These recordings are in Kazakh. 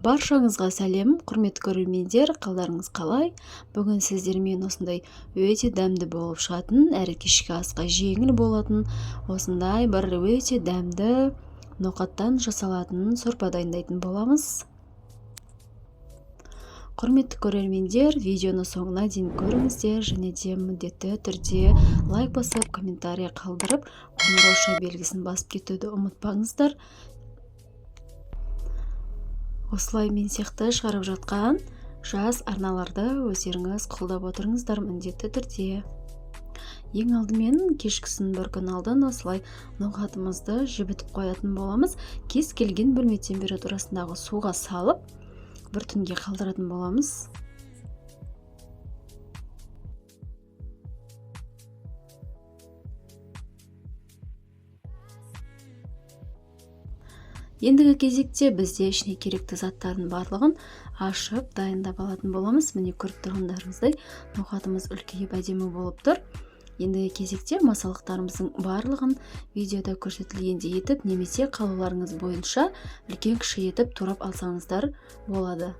Баршаңызға сәлем, құрметті көрермендер, қалдарыңыз қалай? Бүгін сіздермен осындай өте дәмді болып шығатын, әрі кешкі асқа жеңіл болатын, осындай бір өте дәмді ноқаттан жасалатын сорпа дайындайтын боламыз. Құрметті көрермендер, видеоны соңына дейін көріңіздер, және де міндетті түрде лайк басып, комментарий қалдырып, қоңырау белгісін басып кетуді ұмытпаңыздар. Осылай мен сияқты шығарып жатқан жас арналарды өздеріңіз қолдап отырыңыздар міндетті түрде. Ең алдымен кешкісін бір күн алдын осылай ноқатымызды жібітіп қоятын боламыз. Кез келген бөлме температурасындағы суға салып, бір түнге қалдыратын боламыз. Ендігі кезекте бізде ішіне керекті заттардың барлығын ашып дайындап алатын боламыз. Міне көріп тұрғандарыңыздай ноқатымыз үлкейіп әдемі болып тұр. Ендігі кезекте масалықтарымыздың барлығын видеода көрсетілгендей етіп, немесе қалауларыңыз бойынша үлкен кіші етіп турап алсаңыздар болады.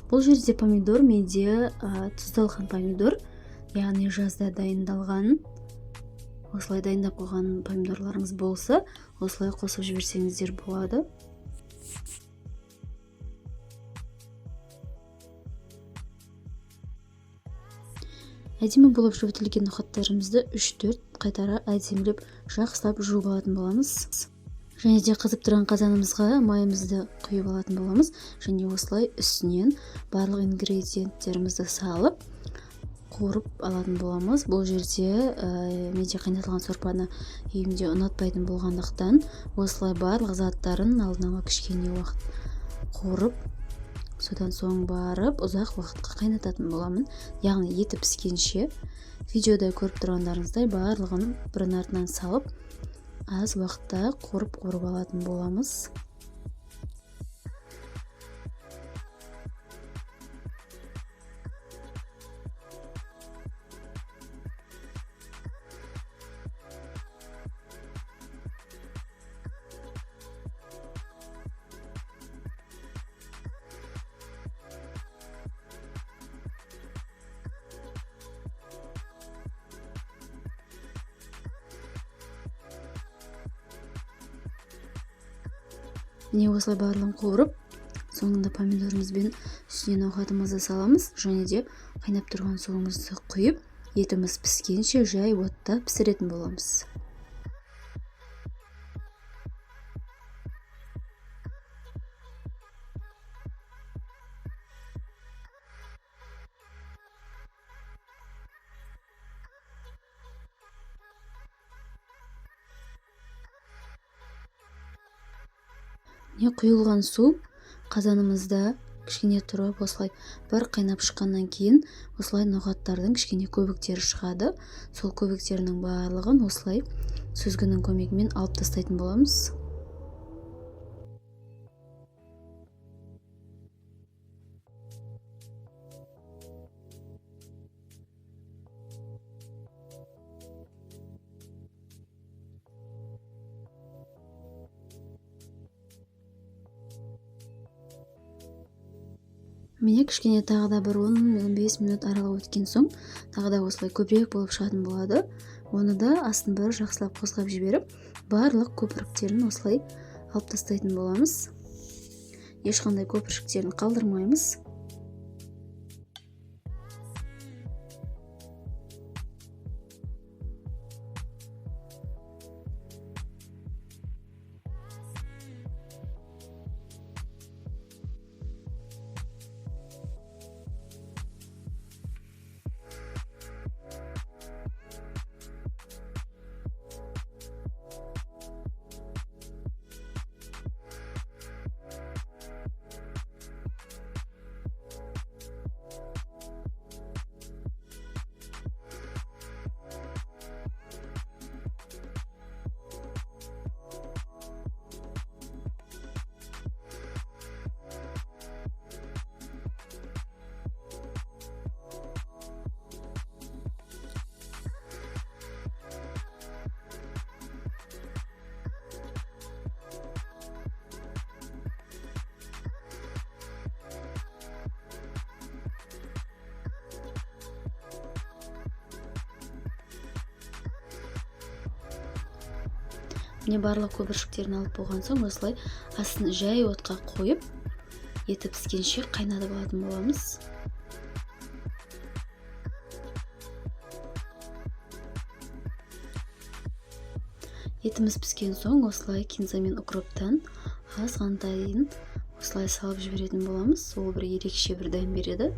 Бұл жерде помидор менде тұздалған помидор, яғни жазда дайындалған. Осылай дайындап қойған помидорларыңыз болса, осылай қосып жіберсеңіздер болады. Әдемі болып жібітілген ноқаттарымызды 3-4 қайтара әдемілеп жақсылап жуып алатын боламыз. Және де қызып тұрған қазанымызға майымызды құйып алатын боламыз. Және осылай үстінен барлық ингредиенттерімізді салып, қуырып алатын боламыз. Бұл жерде менде қайнатылған сорпаны үйімде ұнатпайтын болғандықтан, осылай барлық заттарын алдын ала кішкене уақыт қуырып, содан соң барып ұзақ уақытқа қайнататын боламын. Яғни еті піскенше, видеода көріп тұрғандарыңыздай барлығын бірінің артынан салып, аз уақытта қуырып алатын боламыз. Міне осылай барлығын қуырып, соңында помидорымызбен үстіне ноқатымызды саламыз. Және де қайнап тұрған суымызды құйып, етіміз піскенше жай отта пісіретін боламыз. Не құйылған су қазанымызда кішкене тұрып, осылай бір қайнап шыққаннан кейін осылай ноқаттардың кішкене көбіктері шығады. Сол көбіктерінің барлығын осылай сүзгінің көмегімен алып тастайтын боламыз. міне кішкене тағы да бір 10-15 минут аралап өткен соң тағы да осылай көбірек болып шығатын болады. Оны да астын бәрі жақсылап қозғап жіберіп, барлық көпіршіктерін осылай алып тастайтын боламыз. Ешқандай көпіршіктерін қалдырмаймыз. Міне барлық көпіршіктерін алып болған соң осылай астын жай отқа қойып, еті піскенше қайнатып алатын боламыз. Етіміз піскен соң осылай кинза мен укроптан азғантайын осылай салып жіберетін боламыз. Ол бір ерекше бір дәм береді.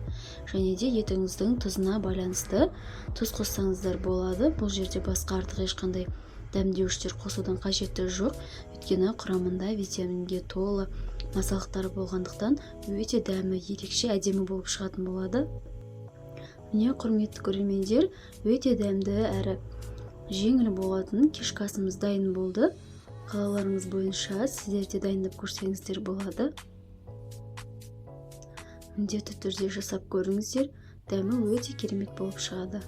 Және де етіңіздің тұзына байланысты тұз қоссаңыздар болады. Бұл жерде басқа артық ешқандай дәмдеуіштер қосудан қажеті жоқ. Өйткені құрамында витаминге толы масалықтар болғандықтан өте дәмі ерекше әдемі болып шығатын болады. Міне құрметті көрермендер, өте дәмді әрі жеңіл болатын кешкі асымыз дайын болды. Қалаларыңыз бойынша сіздер де дайындап көрсеңіздер болады. Міндетті түрде жасап көріңіздер, дәмі өте керемет болып шығады.